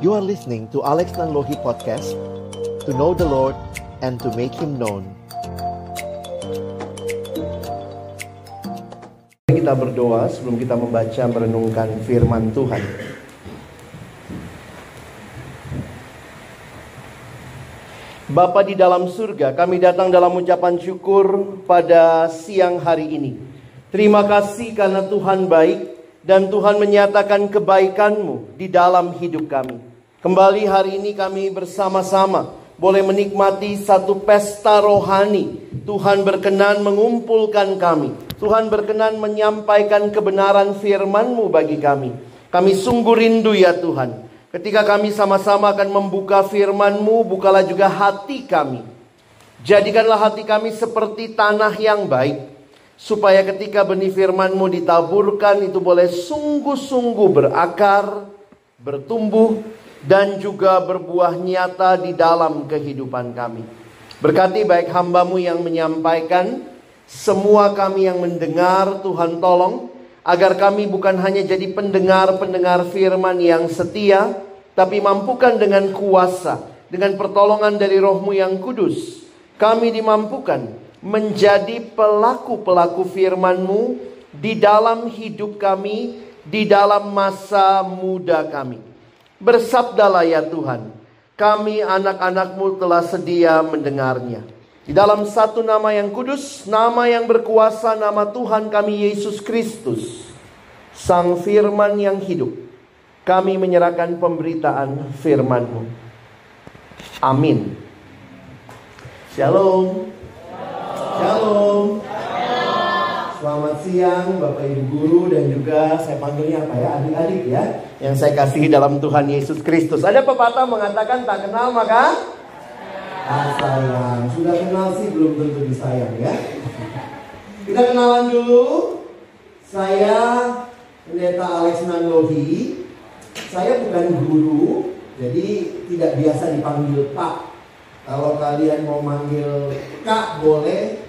You are listening to Alex Nanlohi Podcast, to know the Lord and to make Him known. Kita berdoa sebelum kita membaca merenungkan firman Tuhan. Bapa di dalam surga, kami datang dalam ucapan syukur pada siang hari ini. Terima kasih karena Tuhan baik dan Tuhan menyatakan kebaikan-Mu di dalam hidup kami. Kembali hari ini kami bersama-sama boleh menikmati satu pesta rohani. Tuhan berkenan mengumpulkan kami. Tuhan berkenan menyampaikan kebenaran firman-Mu bagi kami. Kami sungguh rindu ya Tuhan. Ketika kami sama-sama akan membuka firman-Mu, bukalah juga hati kami. Jadikanlah hati kami seperti tanah yang baik. Supaya ketika benih firman-Mu ditaburkan, itu boleh sungguh-sungguh berakar, bertumbuh, dan juga berbuah nyata di dalam kehidupan kami. Berkati baik hamba-Mu yang menyampaikan, semua kami yang mendengar, Tuhan tolong, agar kami bukan hanya jadi pendengar-pendengar firman yang setia, tapi mampukan dengan kuasa, dengan pertolongan dari Roh-Mu yang kudus, kami dimampukan menjadi pelaku-pelaku firman-Mu di dalam hidup kami, di dalam masa muda kami. Bersabdalah ya Tuhan, kami anak-anak-Mu telah sedia mendengarnya. Di dalam satu nama yang kudus, nama yang berkuasa, nama Tuhan kami Yesus Kristus, Sang Firman yang hidup, kami menyerahkan pemberitaan firman-Mu. Amin. Shalom. Shalom. Selamat siang Bapak Ibu Guru dan juga saya panggilnya apa ya, adik-adik ya, yang saya kasihi dalam Tuhan Yesus Kristus. Ada pepatah mengatakan tak kenal maka sayang. Sudah kenal sih belum tentu disayang ya. Kita kenalan dulu. Saya Pendeta Alex Nanlohi. Saya bukan guru, jadi tidak biasa dipanggil Pak. Kalau kalian mau manggil Kak boleh,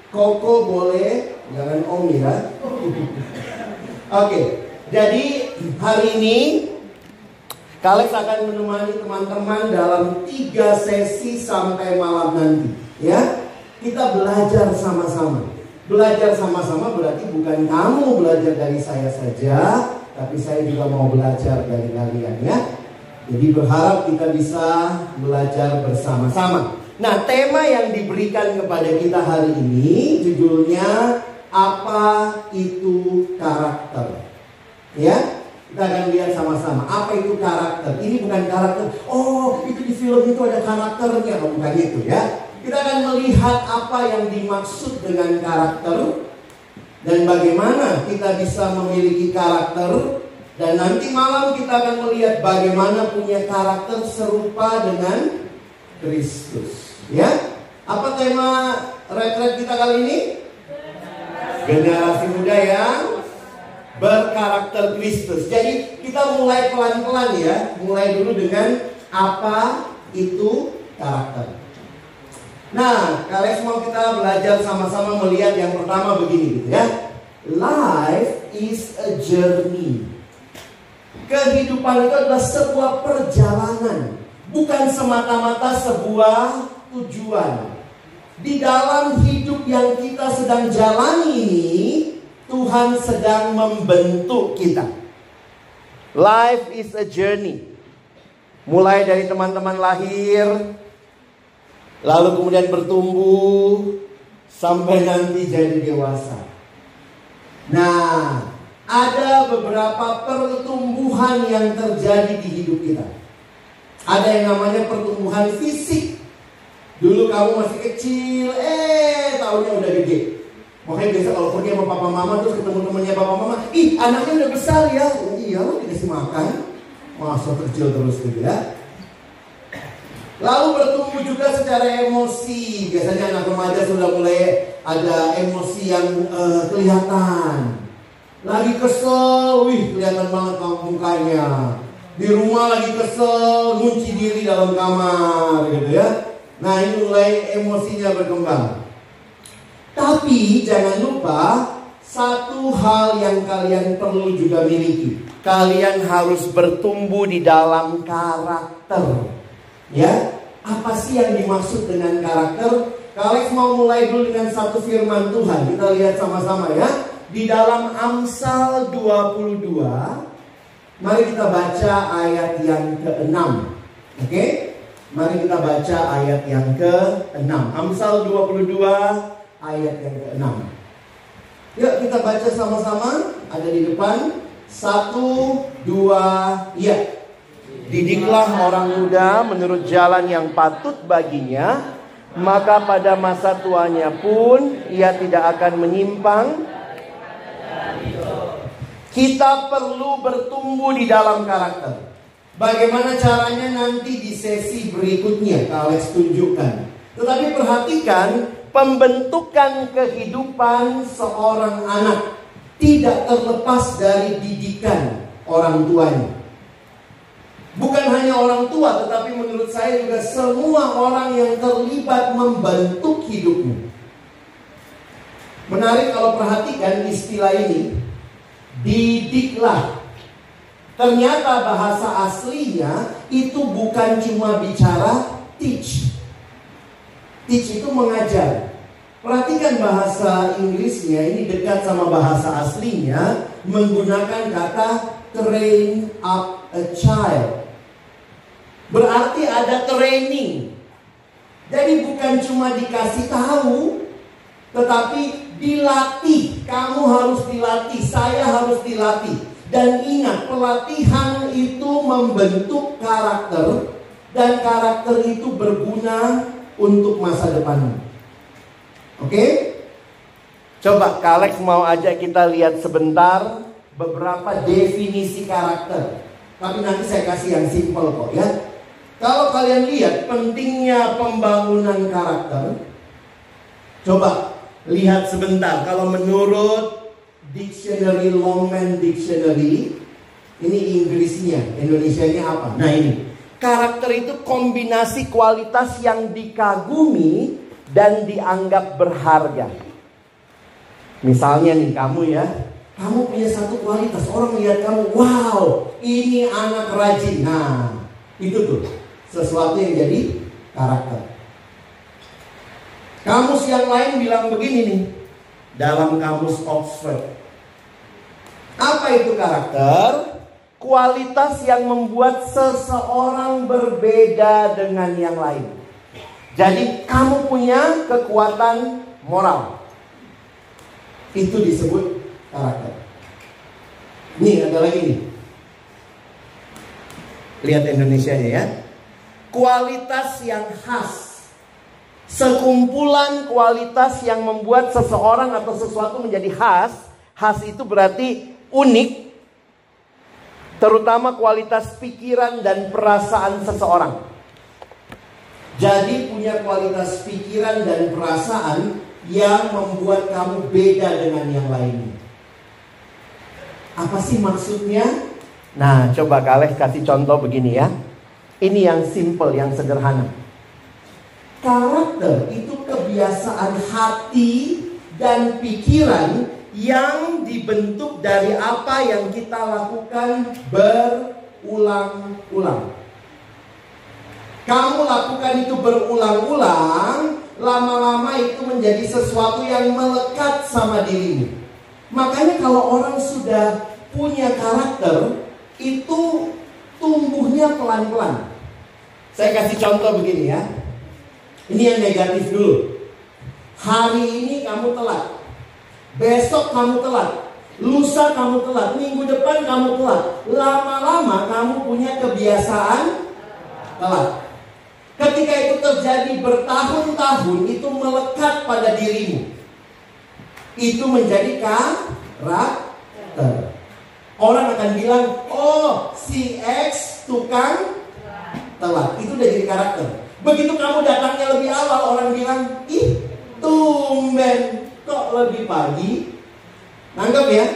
Koko boleh, jangan Om ya. Oke, jadi hari ini Alex akan menemani teman-teman dalam 3 sesi sampai malam nanti ya. Kita belajar sama-sama. Belajar sama-sama berarti bukan kamu belajar dari saya saja, tapi saya juga mau belajar dari kalian ya. Jadi berharap kita bisa belajar bersama-sama. Nah, tema yang diberikan kepada kita hari ini judulnya apa itu karakter. Ya, kita akan lihat sama-sama apa itu karakter. Ini bukan karakter, oh itu di film itu ada karakternya, bukan itu ya. Kita akan melihat apa yang dimaksud dengan karakter dan bagaimana kita bisa memiliki karakter. Dan nanti malam kita akan melihat bagaimana punya karakter serupa dengan Kristus. Ya, apa tema retret kita kali ini? Generasi muda yang berkarakter Kristus. Jadi kita mulai pelan-pelan ya. Mulai dulu dengan apa itu karakter. Nah, kalian semua kita belajar sama-sama melihat yang pertama begini gitu ya. Life is a journey. Kehidupan itu adalah sebuah perjalanan, bukan semata-mata sebuah tujuan. Di dalam hidup yang kita sedang jalani ini, Tuhan sedang membentuk kita. Life is a journey. Mulai dari teman-teman lahir, lalu kemudian bertumbuh, sampai nanti jadi dewasa. Nah, ada beberapa pertumbuhan yang terjadi di hidup kita. Ada yang namanya pertumbuhan fisik. Dulu kamu masih kecil, tahunnya udah gede. Makanya biasa kalau pergi sama papa mama terus ketemu temannya papa mama, ih anaknya udah besar ya. Oh iya, dikasih makan. Masa kecil terus gitu ya. Lalu bertumbuh juga secara emosi. Biasanya anak remaja sudah mulai ada emosi yang kelihatan. Lagi kesel, kelihatan banget mukanya. Di rumah lagi kesel, ngunci diri dalam kamar gitu ya. Nah ini mulai emosinya berkembang. Tapi jangan lupa satu hal yang kalian perlu juga miliki. Kalian harus bertumbuh di dalam karakter. Ya, apa sih yang dimaksud dengan karakter? Kalex mau mulai dulu dengan satu firman Tuhan. Kita lihat sama-sama ya. Di dalam Amsal 22, mari kita baca ayat yang ke-6. Oke? Mari kita baca ayat yang ke-6. Amsal 22 ayat yang ke-6. Yuk kita baca sama-sama. Ada di depan. 1, 2, ya. Didiklah orang muda menurut jalan yang patut baginya, maka pada masa tuanya pun ia tidak akan menyimpang. Kita perlu bertumbuh di dalam karakter. Bagaimana caranya nanti di sesi berikutnya Alex tunjukkan. Tetapi perhatikan, pembentukan kehidupan seorang anak tidak terlepas dari didikan orang tuanya. Bukan hanya orang tua, tetapi menurut saya juga semua orang yang terlibat membentuk hidupmu. Menarik kalau perhatikan istilah ini, didiklah. Ternyata bahasa aslinya itu bukan cuma bicara teach. Teach itu mengajar. Perhatikan bahasa Inggrisnya, ini dekat sama bahasa aslinya, menggunakan kata train up a child. Berarti ada training. Jadi bukan cuma dikasih tahu, tetapi dilatih. Kamu harus dilatih, saya harus dilatih. Dan ingat, pelatihan itu membentuk karakter, dan karakter itu berguna untuk masa depanmu. Oke? Coba Alex mau ajak kita lihat sebentar beberapa definisi karakter. Tapi nanti saya kasih yang simpel kok ya. Kalau kalian lihat pentingnya pembangunan karakter, coba lihat sebentar. Kalau menurut Dictionary, Longman Dictionary, ini Inggrisnya, Indonesianya apa? Nah ini, karakter itu kombinasi kualitas yang dikagumi dan dianggap berharga. Misalnya nih kamu ya, kamu punya satu kualitas, orang lihat kamu, wow, ini anak rajin. Nah, itu tuh sesuatu yang jadi karakter. Kamus yang lain bilang begini nih, dalam kamus Oxford. Apa itu karakter? Kualitas yang membuat seseorang berbeda dengan yang lain. Jadi kamu punya kekuatan moral. Itu disebut karakter. Nih ada lagi nih. Lihat Indonesianya ya. Kualitas yang khas. Sekumpulan kualitas yang membuat seseorang atau sesuatu menjadi khas. Khas itu berarti unik. Terutama kualitas pikiran dan perasaan seseorang. Jadi punya kualitas pikiran dan perasaan yang membuat kamu beda dengan yang lainnya. Apa sih maksudnya? Nah, coba Alex kasih contoh begini ya. Ini yang simple, yang sederhana. Karakter itu kebiasaan hati dan pikiran yang dibentuk dari apa yang kita lakukan berulang-ulang. Kamu lakukan itu berulang-ulang, lama-lama itu menjadi sesuatu yang melekat sama dirimu. Makanya kalau orang sudah punya karakter, itu tumbuhnya pelan-pelan. Saya kasih contoh begini ya. Ini yang negatif dulu. Hari ini kamu telat, besok kamu telat, lusa kamu telat, minggu depan kamu telat. Lama-lama kamu punya kebiasaan telat. Ketika itu terjadi bertahun-tahun, itu melekat pada dirimu. Itu menjadi karakter. Orang akan bilang, oh si X tukang telat. Itu udah jadi karakter. Begitu kamu datangnya lebih awal, orang bilang, ih tumben kok lebih pagi. Nanggap ya.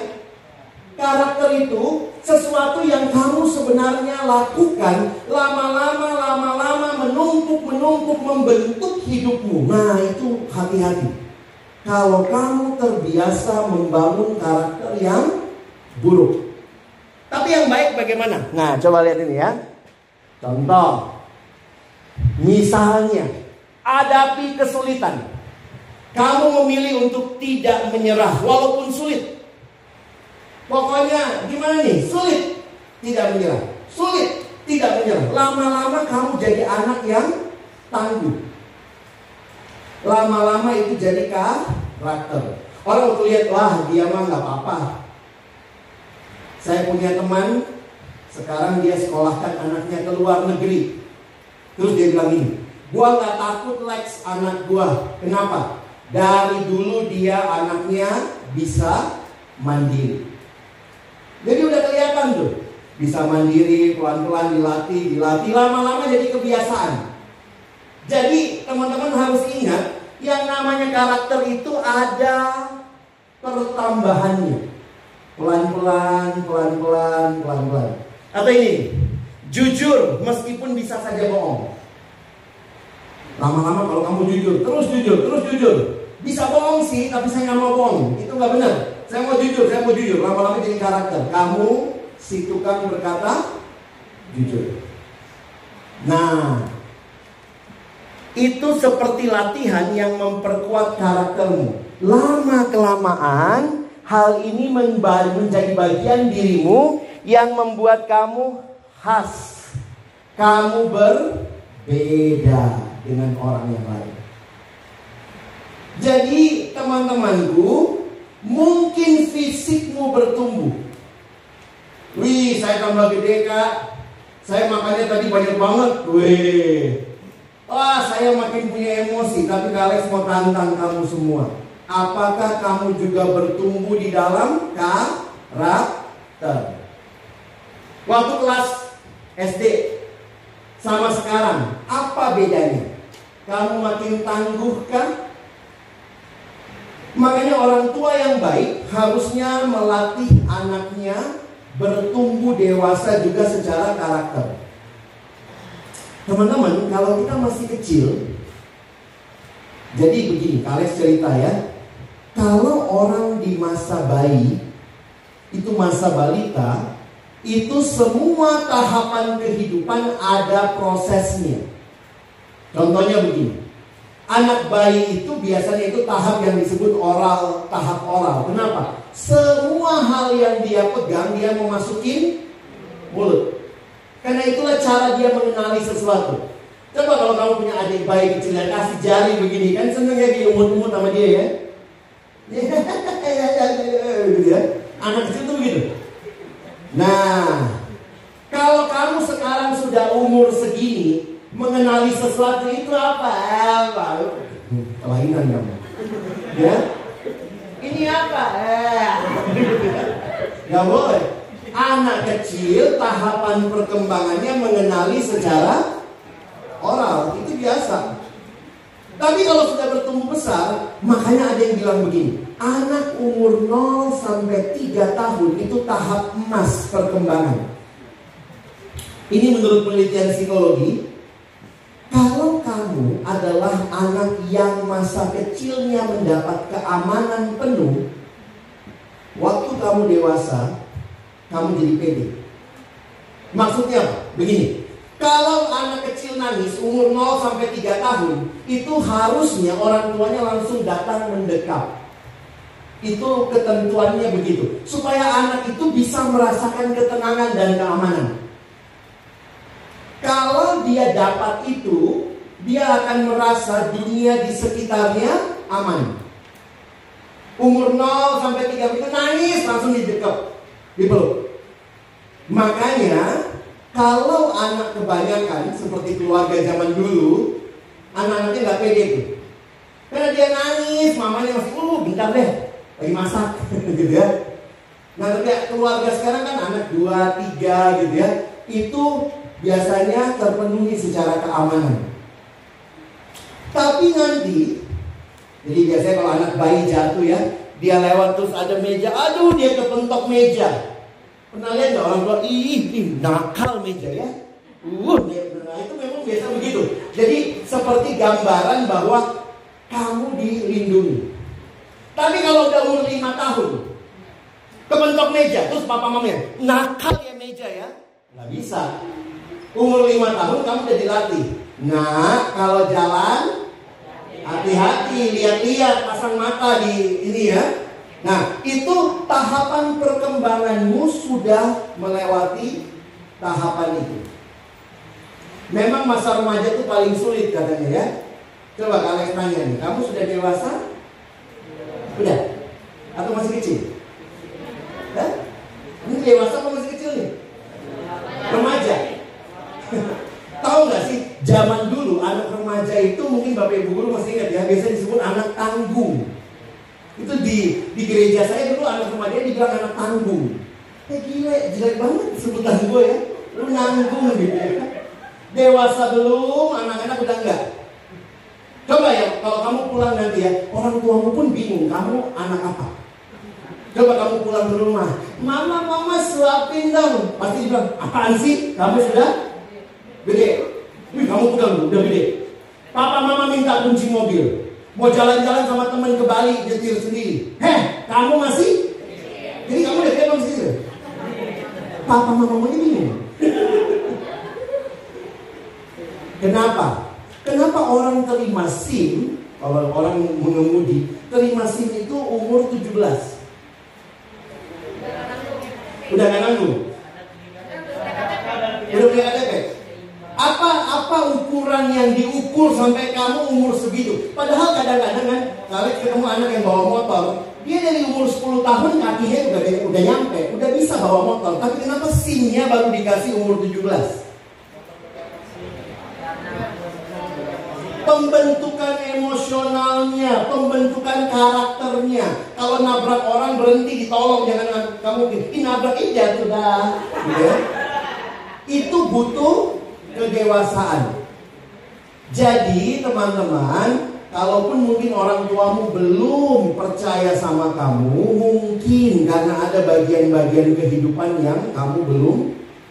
Karakter itu sesuatu yang kamu sebenarnya lakukan lama-lama menumpuk membentuk hidupmu. Nah itu hati-hati. kalau kamu terbiasa membangun karakter yang buruk. Tapi yang baik bagaimana? Nah, coba lihat ini ya. Contoh. Misalnya, hadapi kesulitan. Kamu memilih untuk tidak menyerah walaupun sulit. Pokoknya gimana nih? Sulit, tidak menyerah. Sulit, tidak menyerah. Lama-lama kamu jadi anak yang tangguh. Lama-lama itu jadi karakter. Orang waktu lihat, wah dia mah gak apa-apa. Saya punya teman, sekarang dia sekolahkan anaknya ke luar negeri. Terus dia bilang ini, gua gak takut Lex anak gua. Kenapa? Dari dulu dia anaknya bisa mandiri. Jadi udah kelihatan tuh, bisa mandiri, pelan-pelan dilatih, lama-lama jadi kebiasaan. Jadi teman-teman harus ingat, yang namanya karakter itu ada pertambahannya. Pelan-pelan, pelan-pelan, pelan-pelan. Atau ini, jujur meskipun bisa saja bohong. Lama-lama kalau kamu jujur, terus jujur. Bisa bohong sih, tapi saya nggak mau bohong. Itu nggak benar. Saya mau jujur. Lama-lama jadi karakter. Kamu si tukang berkata jujur. Nah, itu seperti latihan yang memperkuat karaktermu. Lama-kelamaan, hal ini menjadi bagian dirimu yang membuat kamu khas. Kamu berbeda dengan orang yang lain. Jadi teman-temanku, mungkin fisikmu bertumbuh. Wih, saya tambah gede kak. Saya makannya tadi banyak banget. Wih. Wah, saya makin punya emosi. Tapi Alex mau tantang kamu semua. Apakah kamu juga bertumbuh di dalam karakter? Waktu kelas SD sama sekarang, apa bedanya? Kamu makin tangguh kan? Makanya orang tua yang baik harusnya melatih anaknya bertumbuh dewasa juga secara karakter. Teman-teman, kalau kita masih kecil, jadi begini, Alex cerita ya. Kalau orang di masa bayi, itu masa balita, itu semua tahapan kehidupan ada prosesnya. Contohnya begini, anak bayi itu biasanya itu tahap yang disebut oral, tahap oral. Kenapa? Semua hal yang dia pegang, dia mau masukin mulut. Karena itulah cara dia mengenali sesuatu. Coba kalau kamu punya adik bayi kecil yang kasih jari begini, kan seneng ya diumut-umut sama dia ya. Gitu ya. Anak kecil tuh begitu. Nah, kalau kamu sekarang sudah umur segini, mengenali sesuatu itu apa? Kelainan kamu. Ya? Ini apa? Gak boleh. Anak kecil tahapan perkembangannya mengenali secara oral. Itu biasa. Tapi kalau sudah bertumbuh besar, makanya ada yang bilang begini, anak umur 0 sampai 3 tahun itu tahap emas perkembangan. Ini menurut penelitian psikologi. Kalau kamu adalah anak yang masa kecilnya mendapat keamanan penuh, waktu kamu dewasa, kamu jadi pede. Maksudnya apa? Begini, kalau anak kecil nangis umur 0 sampai 3 tahun, itu harusnya orang tuanya langsung datang mendekat. Itu ketentuannya begitu, supaya anak itu bisa merasakan ketenangan dan keamanan. Kalau dia dapat itu, dia akan merasa dunia di sekitarnya aman. Umur 0 sampai 3 itu nangis langsung didekap, dipeluk. Makanya kalau anak kebanyakan seperti keluarga zaman dulu, anak-anaknya gak pede tuh. Karena dia nangis, mamanya masih bentar deh, lagi masak gitu ya. Nah tapi keluarga sekarang kan anak 2, 3 gitu ya, itu biasanya terpenuhi secara keamanan. Tapi nanti, jadi biasanya kalau anak bayi jatuh ya, dia lewat terus ada meja, aduh dia kepentok meja. Pernah lihat gak orang tua, ih nakal meja ya. Nah, itu memang biasa begitu. Jadi seperti gambaran bahwa kamu dilindungi. Tapi kalau udah umur 5 tahun, kebentok meja, terus papa mamanya, nakal ya meja ya. Nggak bisa. Umur 5 tahun kamu udah dilatih. Nah, kalau jalan, hati-hati, lihat-lihat, pasang mata di ini ya. Nah, itu tahapan perkembanganmu sudah melewati tahapan itu. Memang masa remaja itu paling sulit katanya ya. Coba kalian tanya nih, kamu sudah dewasa? Udah? Atau masih kecil? Hah? Ini dewasa atau masih kecil nih? Remaja. Tahu nggak sih, zaman dulu anak remaja itu mungkin Bapak Ibu guru masih ingat ya, biasanya disebut anak tanggung. Itu di gereja saya dulu anak remaja dibilang anak tanggung. Gila, jelek banget sebutan gue ya. Lu nanggung gitu ya. Dewasa belum, anak-anak udah enggak. Coba ya, kalau kamu pulang nanti ya, orang tuamu pun bingung, kamu anak apa? Coba kamu pulang ke rumah, mama suapin dong. Pasti bilang, apaan sih? Kamu sudah gede. Wih, kamu pulang udah gede. Papa mama minta kunci mobil, mau jalan-jalan sama teman ke Bali, nyetir sendiri. Kamu masih? Jadi kamu udah kayak masih gitu. Papa mama ini bingung. Kenapa? Kenapa orang terima SIM, kalau orang mengemudi, terima SIM itu umur 17? Udah gak nanggung? Udah punya KTP? Apa ukuran yang diukur sampai kamu umur segitu? Padahal kadang-kadang kan, kalau ketemu anak yang bawa motor, dia dari umur 10 tahun kakinya udah nyampe, udah bisa bawa motor. Tapi kenapa SIM-nya baru dikasih umur 17? Pembentukan emosionalnya, pembentukan karakternya. Kalau nabrak orang berhenti ditolong, jangan kamu nabrak jatuh dah. Ya. Itu butuh kedewasaan. Jadi teman-teman, kalaupun mungkin orang tuamu belum percaya sama kamu, mungkin karena ada bagian-bagian kehidupan yang kamu belum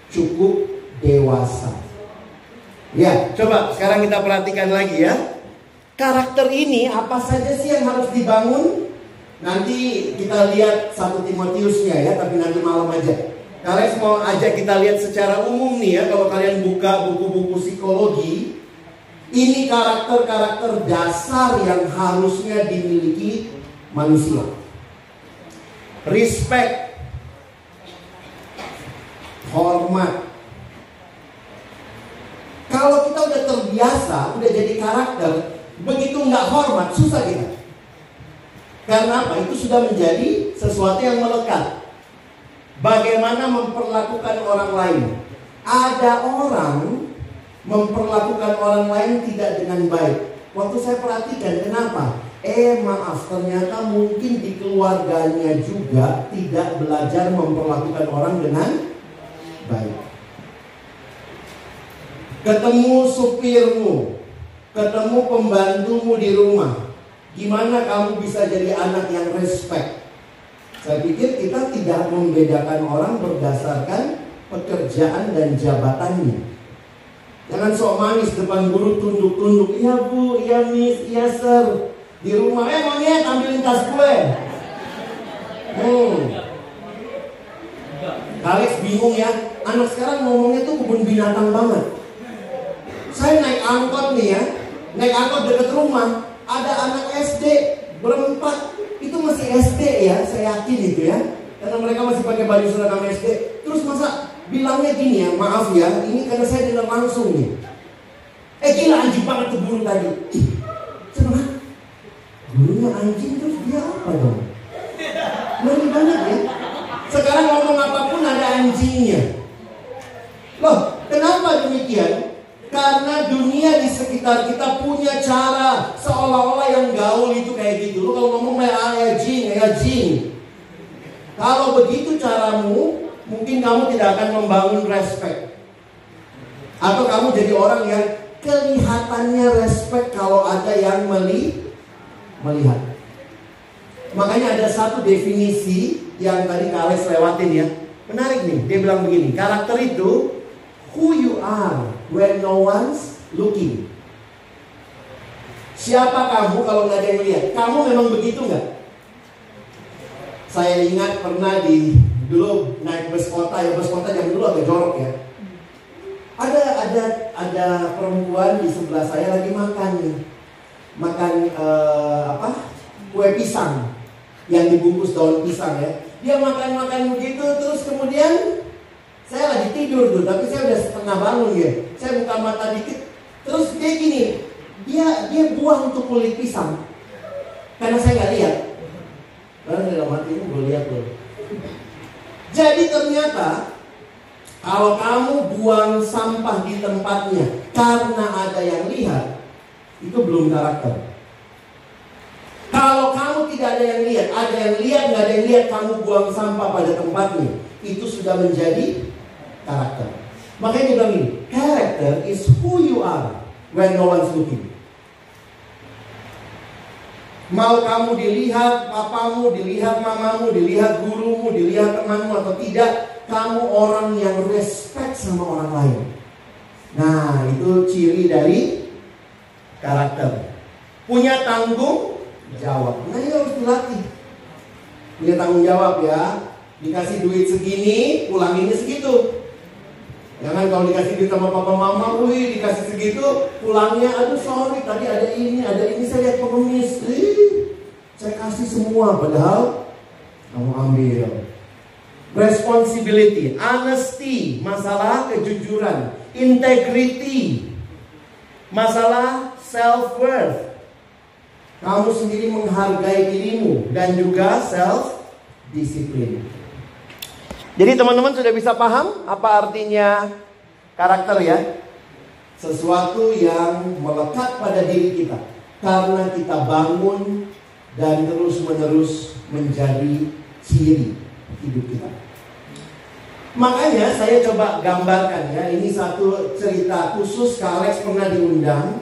cukup dewasa. Ya, coba sekarang kita perhatikan lagi ya. Karakter ini apa saja sih yang harus dibangun? Nanti kita lihat 1 Timotiusnya ya, tapi nanti malam aja. Kalian mau ajak kita lihat secara umum nih ya. Kalau kalian buka buku-buku psikologi, ini karakter-karakter dasar yang harusnya dimiliki manusia. Respect, hormat. Kalau kita udah terbiasa, udah jadi karakter, begitu nggak hormat, susah kita. Karena apa? Itu sudah menjadi sesuatu yang melekat. Bagaimana memperlakukan orang lain? Ada orang memperlakukan orang lain tidak dengan baik. Waktu saya perhatikan, kenapa? Maaf, ternyata mungkin di keluarganya juga tidak belajar memperlakukan orang dengan baik. Ketemu supirmu, ketemu pembantumu di rumah, gimana kamu bisa jadi anak yang respect? Saya pikir kita tidak membedakan orang berdasarkan pekerjaan dan jabatannya. Jangan sok manis depan guru tunduk-tunduk. Iya bu, iya miss, iya sir. Di rumah, monyet ambilin tas gue. Alex bingung ya, anak sekarang ngomongnya tuh kebun binatang banget. Saya naik angkot nih ya, naik angkot dekat rumah, ada anak SD berempat, itu masih SD ya, saya yakin itu ya, karena mereka masih pakai baju seragam SD. Terus masa bilangnya gini ya, maaf ya, ini karena saya dengar langsung nih. Gila anjing banget tuh guru tadi. Coba, gurunya anjing terus dia apa dong? Ngeri banget ya. Sekarang ngomong apapun ada anjingnya. Loh, kenapa demikian? Karena dunia di sekitar kita punya cara seolah-olah yang gaul itu kayak gitu. Lu kalau ngomong kayak jing. Kalau begitu caramu, mungkin kamu tidak akan membangun respect. Atau kamu jadi orang yang kelihatannya respect kalau ada yang melihat. Makanya ada satu definisi yang tadi Kak Alex lewatin ya. Menarik nih, dia bilang begini, karakter itu who you are when no one's looking. Siapa kamu kalau nggak ada yang melihat? Kamu memang begitu nggak? Saya ingat pernah dulu naik bus kota, ya bus kota zaman dulu agak jorok ya. Ada perempuan di sebelah saya lagi makan nih. Makan kue pisang yang dibungkus daun pisang ya. Dia makan begitu, terus kemudian saya lagi tidur tuh, tapi saya udah setengah bangun ya. Saya buka mata dikit, terus dia gini, dia buang tuh kulit pisang karena saya nggak lihat. Karena dalam hati ini gue lihat loh. Jadi ternyata kalau kamu buang sampah di tempatnya karena ada yang lihat, itu belum karakter. Kalau kamu tidak ada yang lihat, ada yang lihat, nggak ada yang lihat, kamu buang sampah pada tempatnya, itu sudah menjadi karakter. Makanya dia bilang ini, character is who you are when no one's looking. Mau kamu dilihat papamu, dilihat mamamu, dilihat gurumu, dilihat temanmu atau tidak, kamu orang yang respect sama orang lain. Nah, itu ciri dari karakter. Punya tanggung jawab. Nah, ini harus dilatih. Punya tanggung jawab ya. Dikasih duit segini, pulanginnya segitu. Jangan kalau dikasih duit sama papa mama, wih dikasih segitu, pulangnya aduh sorry tadi ada ini saya lihat pengemis, saya kasih semua padahal kamu ambil. Responsibility, honesty, masalah kejujuran, integrity, masalah self-worth. Kamu sendiri menghargai dirimu dan juga self-discipline. Jadi teman-teman sudah bisa paham apa artinya karakter ya? Sesuatu yang melekat pada diri kita karena kita bangun dan terus-menerus menjadi ciri hidup kita. Makanya saya coba gambarkan ya, ini satu cerita khusus. Kak Alex pernah diundang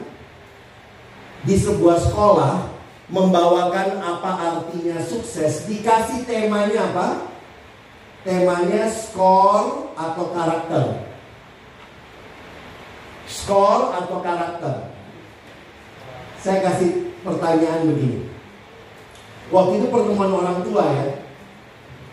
di sebuah sekolah membawakan apa artinya sukses. Dikasih temanya apa? Temanya skor atau karakter. Skor atau karakter. Saya kasih pertanyaan begini. Waktu itu pertemuan orang tua ya.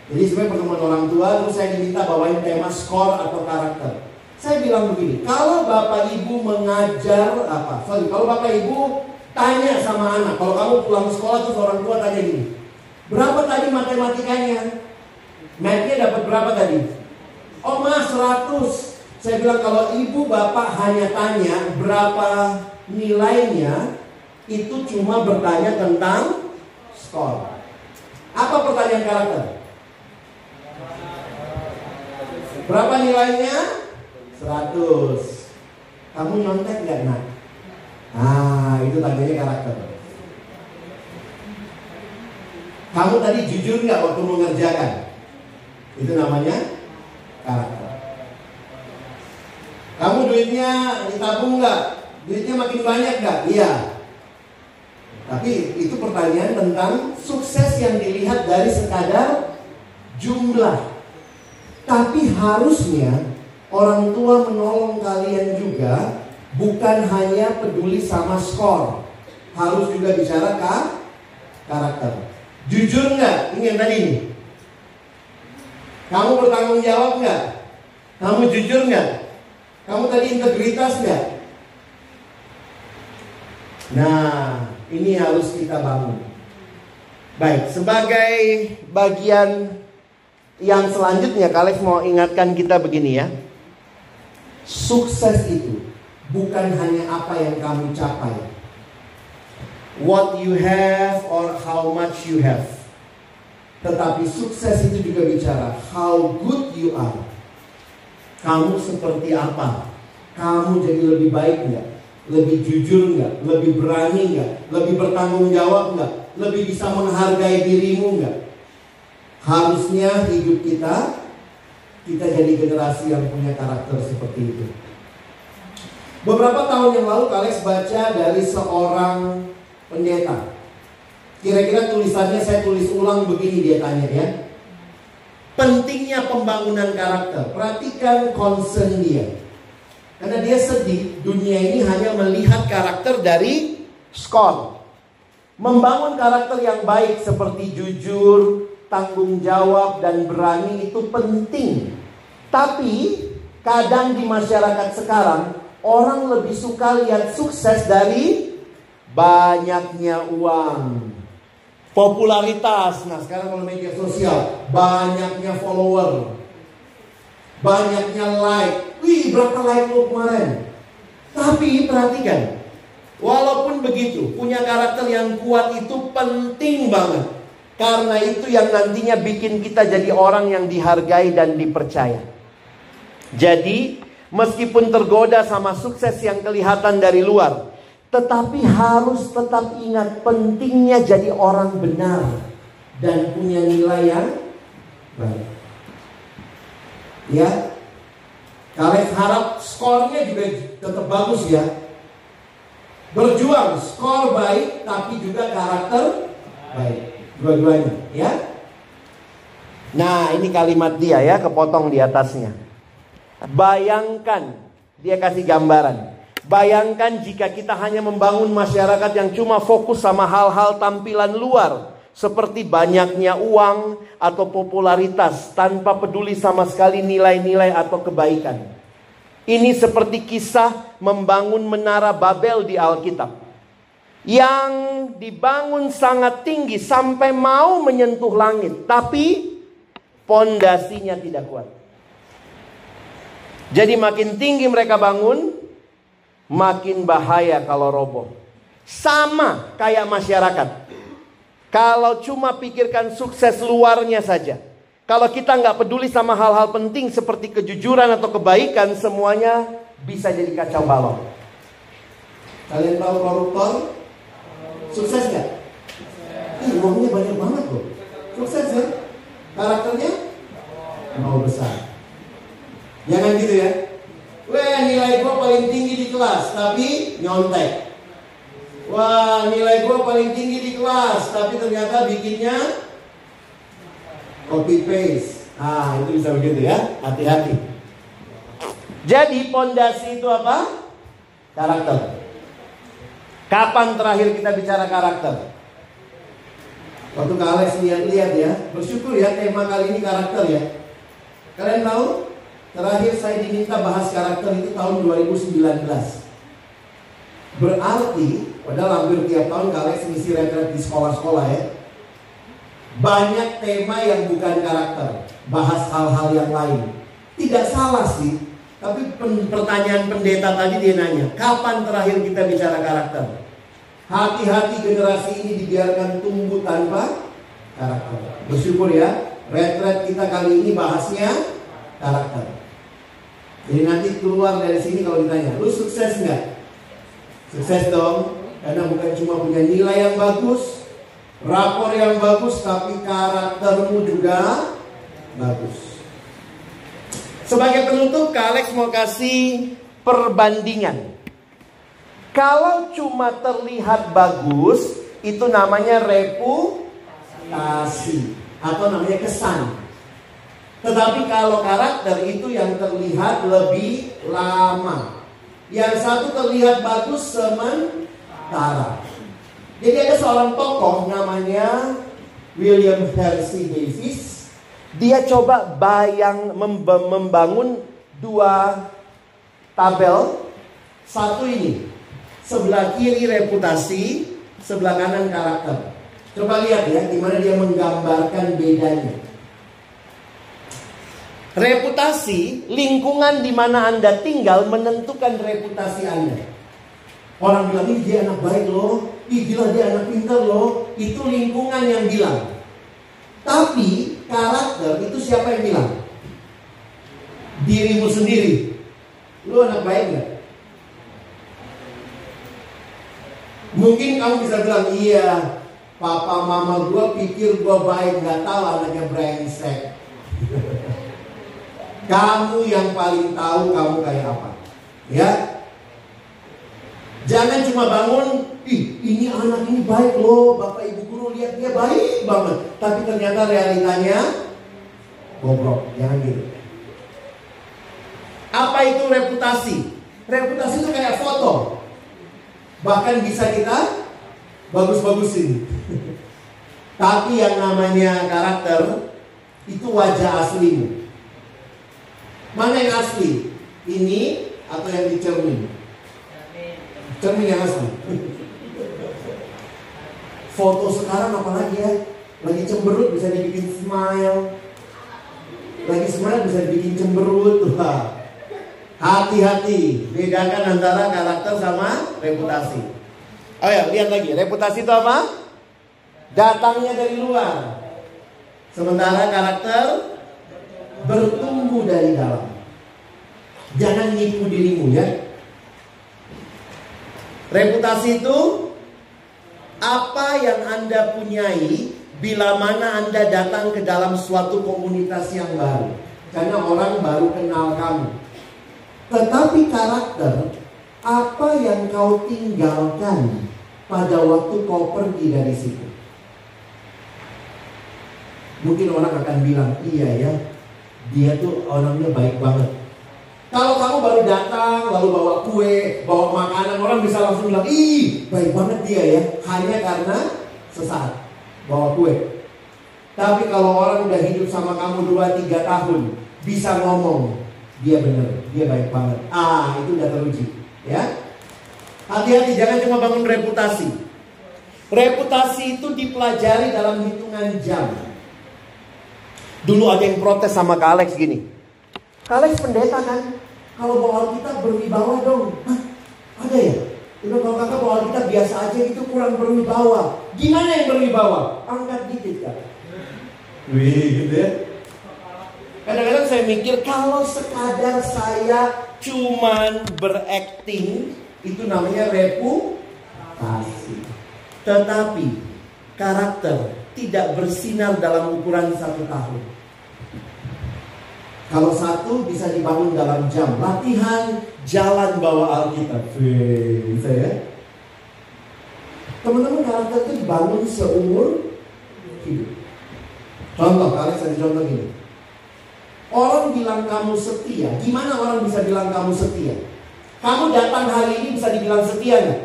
Jadi sebenarnya pertemuan orang tua, terus saya diminta bawain tema skor atau karakter. Saya bilang begini, kalau bapak ibu mengajar kalau bapak ibu tanya sama anak, kalau kamu pulang sekolah terus orang tua tanya gini, berapa tadi matematikanya? Mathnya dapat berapa tadi? Oh mas 100. Saya bilang kalau ibu bapak hanya tanya berapa nilainya, itu cuma bertanya tentang skor. Apa pertanyaan karakter? Berapa nilainya? 100. Kamu nyontek gak nak? Ah, itu tandanya karakter. Kamu tadi jujur gak waktu mengerjakan? Itu namanya karakter. Kamu duitnya ditabung nggak? Duitnya makin banyak nggak? Iya. Tapi itu pertanyaan tentang sukses yang dilihat dari sekadar jumlah. Tapi harusnya orang tua menolong kalian juga, bukan hanya peduli sama skor, harus juga bicara karakter. Jujur nggak? Ini yang tadi nih. Kamu bertanggung jawab nggak? Kamu jujur nggak? Kamu tadi integritas nggak? Nah, ini harus kita bangun. Baik, sebagai bagian yang selanjutnya, Kak Alex mau ingatkan kita begini ya. Sukses itu bukan hanya apa yang kamu capai, what you have or how much you have. Tetapi sukses itu juga bicara how good you are. Kamu seperti apa? Kamu jadi lebih baik nggak? Lebih jujur nggak? Lebih berani nggak? Lebih bertanggung jawab nggak? Lebih bisa menghargai dirimu nggak? Harusnya hidup kita jadi generasi yang punya karakter seperti itu. Beberapa tahun yang lalu Alex baca dari seorang pendeta. Kira-kira tulisannya saya tulis ulang begini, dia tanya ya. Pentingnya pembangunan karakter. Perhatikan concern dia. Karena dia sedih dunia ini hanya melihat karakter dari skor. Membangun karakter yang baik seperti jujur, tanggung jawab, dan berani itu penting. Tapi kadang di masyarakat sekarang orang lebih suka lihat sukses dari banyaknya uang, popularitas. Nah sekarang kalau media sosial, banyaknya follower, banyaknya like. Wih, berapa like lo kemarin? Tapi perhatikan, walaupun begitu, punya karakter yang kuat itu penting banget. Karena itu yang nantinya bikin kita jadi orang yang dihargai dan dipercaya. Jadi, meskipun tergoda sama sukses yang kelihatan dari luar, tetapi harus tetap ingat pentingnya jadi orang benar dan punya nilai yang baik. Ya, kalian harap skornya juga tetap bagus ya. Berjuang, skor baik, tapi juga karakter baik. Dua-duanya, ya. Nah, ini kalimat dia ya, kepotong di atasnya. Bayangkan, dia kasih gambaran. Bayangkan jika kita hanya membangun masyarakat yang cuma fokus sama hal-hal tampilan luar, seperti banyaknya uang atau popularitas, tanpa peduli sama sekali nilai-nilai atau kebaikan. Ini seperti kisah membangun menara Babel di Alkitab, yang dibangun sangat tinggi sampai mau menyentuh langit, tapi pondasinya tidak kuat. Jadi makin tinggi mereka bangun, makin bahaya kalau roboh. Sama kayak masyarakat. Kalau cuma pikirkan sukses luarnya saja, kalau kita nggak peduli sama hal-hal penting seperti kejujuran atau kebaikan, semuanya bisa jadi kacau balau. Kalian tahu koruptor sukses nggak? Uangnya banyak banget loh. Sukses ya? Karakternya mau besar. Jangan gitu ya. Wah, nilai gua paling tinggi di kelas, tapi nyontek. Wah, nilai gua paling tinggi di kelas, tapi ternyata bikinnya copy paste. Ah, itu bisa begitu ya. Hati-hati. Jadi pondasi itu apa? Karakter. Kapan terakhir kita bicara karakter? Waktu Kak Alex lihat ya, bersyukur ya tema kali ini karakter ya. Kalian tahu? Terakhir saya diminta bahas karakter itu tahun 2019. Berarti, padahal hampir tiap tahun Kak Alex ngisi retret di sekolah-sekolah ya. Banyak tema yang bukan karakter, bahas hal-hal yang lain. Tidak salah sih, tapi pertanyaan pendeta tadi dia nanya, kapan terakhir kita bicara karakter? Hati-hati generasi ini dibiarkan tumbuh tanpa karakter. Bersyukur ya, retret kita kali ini bahasnya karakter. Jadi nanti keluar dari sini kalau ditanya, lu sukses nggak? Sukses dong, karena bukan cuma punya nilai yang bagus, rapor yang bagus, tapi karaktermu juga bagus. Sebagai penutup, Kak Alex mau kasih perbandingan. Kalau cuma terlihat bagus, itu namanya reputasi atau namanya kesan. Tetapi kalau karakter itu yang terlihat lebih lama. Yang satu terlihat bagus sementara. Jadi ada seorang tokoh namanya William Hershey Davis. Dia coba membangun dua tabel. Satu ini, sebelah kiri reputasi, sebelah kanan karakter. Coba lihat ya, gimana dia menggambarkan bedanya. Reputasi, lingkungan di mana Anda tinggal menentukan reputasi Anda. Orang bilang, ih dia anak baik loh, ih gila dia anak pintar loh. Itu lingkungan yang bilang. Tapi karakter itu siapa yang bilang? Dirimu sendiri. Lu anak baik gak? Mungkin kamu bisa bilang, iya papa mama gua pikir gua baik, gak tahu anaknya brengsek. Kamu yang paling tahu kamu kayak apa. Ya. Jangan cuma bangun, ih ini anak ini baik loh, bapak ibu guru lihat dia baik banget, tapi ternyata realitanya bobrok. Jangan gitu. Apa itu reputasi? Reputasi itu kayak foto. Bahkan bisa kita bagus-bagusin. Tapi yang namanya karakter itu wajah aslimu. Mana yang asli? Ini atau yang dicermin? Cermin yang asli. Foto sekarang apalagi ya? Lagi cemberut bisa dibikin smile. Lagi smile bisa dibikin cemberut. Wah. Hati-hati, bedakan antara karakter sama reputasi. Oh ya, lihat lagi. Reputasi itu apa? Datangnya dari luar. Sementara karakter bertumbuh dari dalam. Jangan nipu dirimu ya. Reputasi itu apa yang Anda punyai bila mana Anda datang ke dalam suatu komunitas yang baru. Karena orang baru kenal kamu. Tetapi karakter, apa yang kau tinggalkan pada waktu kau pergi dari situ. Mungkin orang akan bilang, iya ya, dia tuh orangnya baik banget. Kalau kamu baru datang, lalu bawa kue, bawa makanan, orang bisa langsung bilang, ih, baik banget dia ya. Hanya karena sesaat bawa kue. Tapi kalau orang udah hidup sama kamu 2-3 tahun, bisa ngomong, dia bener, dia baik banget. Itu udah teruji, ya. Hati-hati, jangan cuma bangun reputasi. Reputasi itu dipelajari dalam hitungan jam. Dulu ada yang protes sama Kak Alex gini. Kak Alex pendeta kan? Kalau bawa Alkitab berwibawa dong. Hah? Ada ya? Itu kalau kakak bawa Alkitab biasa aja itu kurang berwibawa. Gimana yang berwibawa? Angkat dikit Kak. Wih gitu ya. Kadang-kadang saya mikir kalau sekadar saya cuman berakting, itu namanya reputasi. Tetapi karakter tidak bersinar dalam ukuran 1 tahun. Kalau 1 bisa dibangun dalam jam. Latihan jalan bawa Alkitab. Bisa ya. Teman-teman, karakter itu dibangun seumur hidup. Contoh, kalian saya contoh gini. Orang bilang kamu setia. Gimana orang bisa bilang kamu setia? Kamu datang hari ini bisa dibilang setia nggak?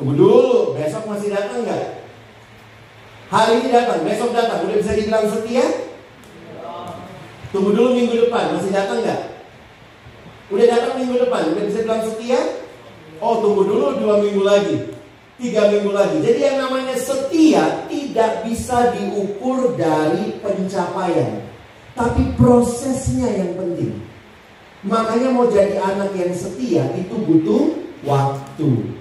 Tunggu dulu, besok masih datang nggak? Hari ini datang, besok datang, udah bisa dibilang setia? Tunggu dulu minggu depan, masih datang nggak? Udah datang minggu depan, udah bisa dibilang setia? Oh, tunggu dulu 2 minggu lagi, 3 minggu lagi. Jadi yang namanya setia tidak bisa diukur dari pencapaian, tapi prosesnya yang penting. Makanya mau jadi anak yang setia itu butuh waktu.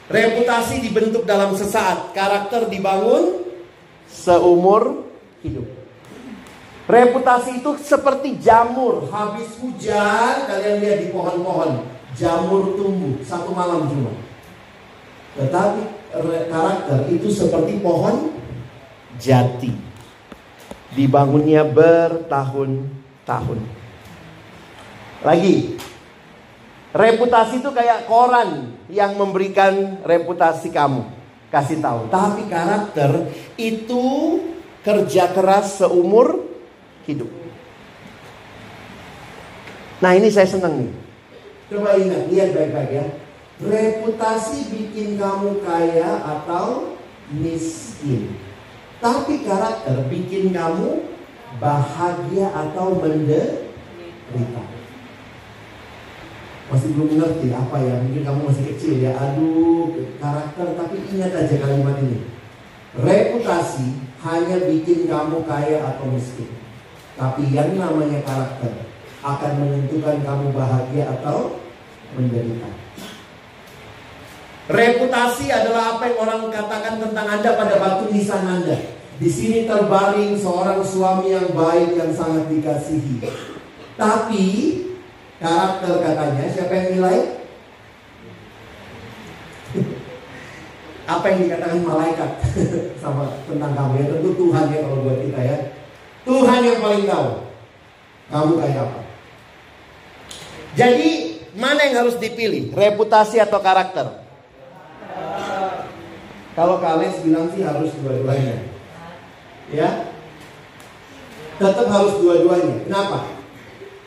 Reputasi dibentuk dalam sesaat, karakter dibangun seumur hidup. Reputasi itu seperti jamur, habis hujan kalian lihat di pohon-pohon, jamur tumbuh 1 malam cuma. Tetapi karakter itu seperti pohon jati, dibangunnya bertahun-tahun. Lagi, reputasi itu kayak koran yang memberikan reputasi kamu, kasih tahu. Tapi karakter itu kerja keras seumur hidup. Nah, ini saya senang nih. Coba ingat, lihat baik-baik ya. Reputasi bikin kamu kaya atau miskin. Tapi karakter bikin kamu bahagia atau menderita. Masih belum ngerti apa ya, mungkin kamu masih kecil ya. Aduh, karakter, tapi ingat aja kalimat ini. Reputasi hanya bikin kamu kaya atau miskin. Tapi yang namanya karakter akan menentukan kamu bahagia atau menderita. Reputasi adalah apa yang orang katakan tentang Anda pada batu nisan Anda. Di sini terbaring seorang suami yang baik, yang sangat dikasihi. Tapi karakter katanya, siapa yang nilai? Apa yang dikatakan malaikat sama tentang kamu ya? Tentu Tuhan ya kalau buat kita ya. Tuhan yang paling tahu kamu kayak apa. Jadi mana yang harus dipilih? Reputasi atau karakter? Kalau kalian bilang sih harus dua-duanya. Ya, tetap harus dua-duanya. Kenapa?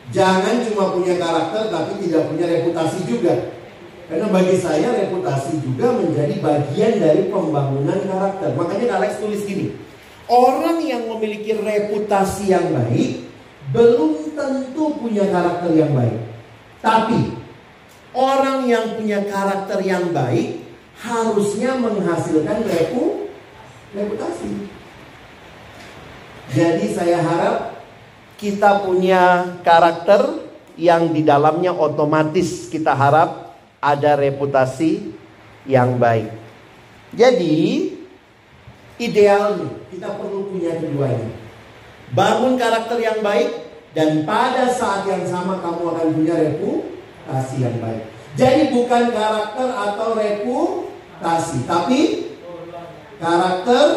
Jangan cuma punya karakter tapi tidak punya reputasi juga. Karena bagi saya reputasi juga menjadi bagian dari pembangunan karakter. Makanya Alex tulis gini, orang yang memiliki reputasi yang baik belum tentu punya karakter yang baik. Tapi orang yang punya karakter yang baik harusnya menghasilkan reputasi. Jadi saya harap kita punya karakter yang di dalamnya otomatis kita harap ada reputasi yang baik. Jadi idealnya kita perlu punya keduanya. Bangun karakter yang baik, dan pada saat yang sama kamu akan punya reputasi yang baik. Jadi bukan karakter atau reputasi, tapi karakter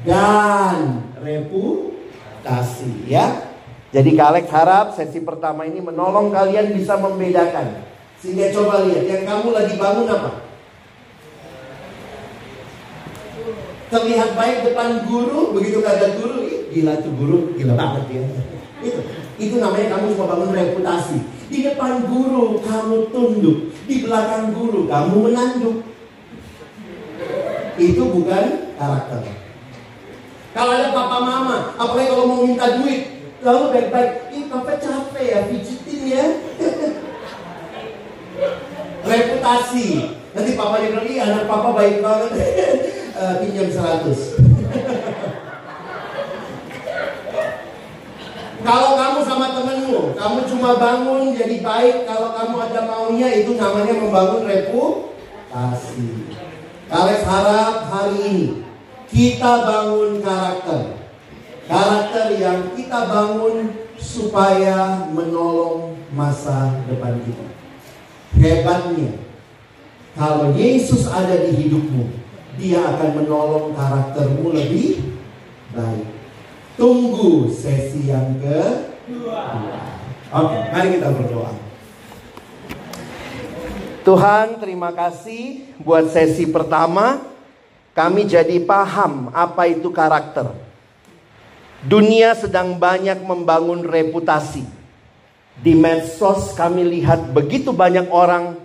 dan reputasi, ya. Jadi Kak Alex harap sesi pertama ini menolong kalian bisa membedakan. Sehingga coba lihat, yang kamu lagi bangun apa? Terlihat baik depan guru, begitu kagak guru, gila tuh guru, gila banget ya. Itu namanya kamu cuma bangun reputasi. Di depan guru kamu tunduk, di belakang guru kamu menanduk. Itu bukan karakter. Kalau ada papa mama, apalagi kalau mau minta duit, lalu baik-baik, ih papa capek ya, pijitin ya. Reputasi. Nanti papa bilang, ih anak papa baik banget. Pinjam 100. Kalau kamu sama temenmu, kamu cuma bangun jadi baik kalau kamu ada maunya, itu namanya membangun reputasi. Alex harap hari ini kita bangun karakter. Karakter yang kita bangun supaya menolong masa depan kita. Hebatnya, kalau Yesus ada di hidupmu, Dia akan menolong karaktermu lebih baik. Tunggu sesi yang kedua. Oke, mari kita berdoa. Tuhan, terima kasih buat sesi pertama. Kami jadi paham apa itu karakter. Dunia sedang banyak membangun reputasi. Di medsos kami lihat begitu banyak orang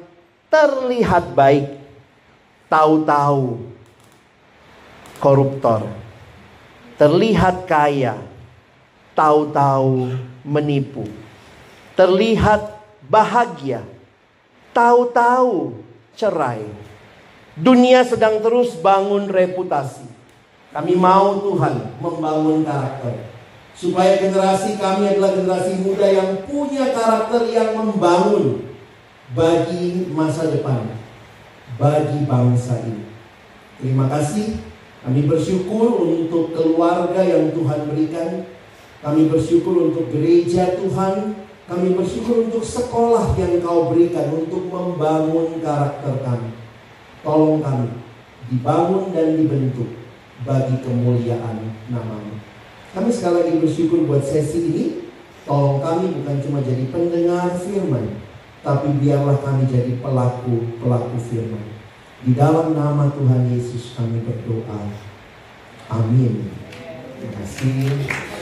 terlihat baik, tahu-tahu koruptor. Terlihat kaya, tahu-tahu menipu. Terlihat bahagia, tahu-tahu cerai. Dunia sedang terus bangun reputasi. Kami mau Tuhan membangun karakter, supaya generasi kami adalah generasi muda yang punya karakter yang membangun bagi masa depan, bagi bangsa ini. Terima kasih. Kami bersyukur untuk keluarga yang Tuhan berikan. Kami bersyukur untuk gereja Tuhan. Kami bersyukur untuk sekolah yang Kau berikan untuk membangun karakter kami. Tolong kami dibangun dan dibentuk bagi kemuliaan nama-Mu. Kami sekali lagi bersyukur buat sesi ini. Tolong kami bukan cuma jadi pendengar firman, tapi biarlah kami jadi pelaku firman. Di dalam nama Tuhan Yesus kami berdoa. Amin. Terima kasih.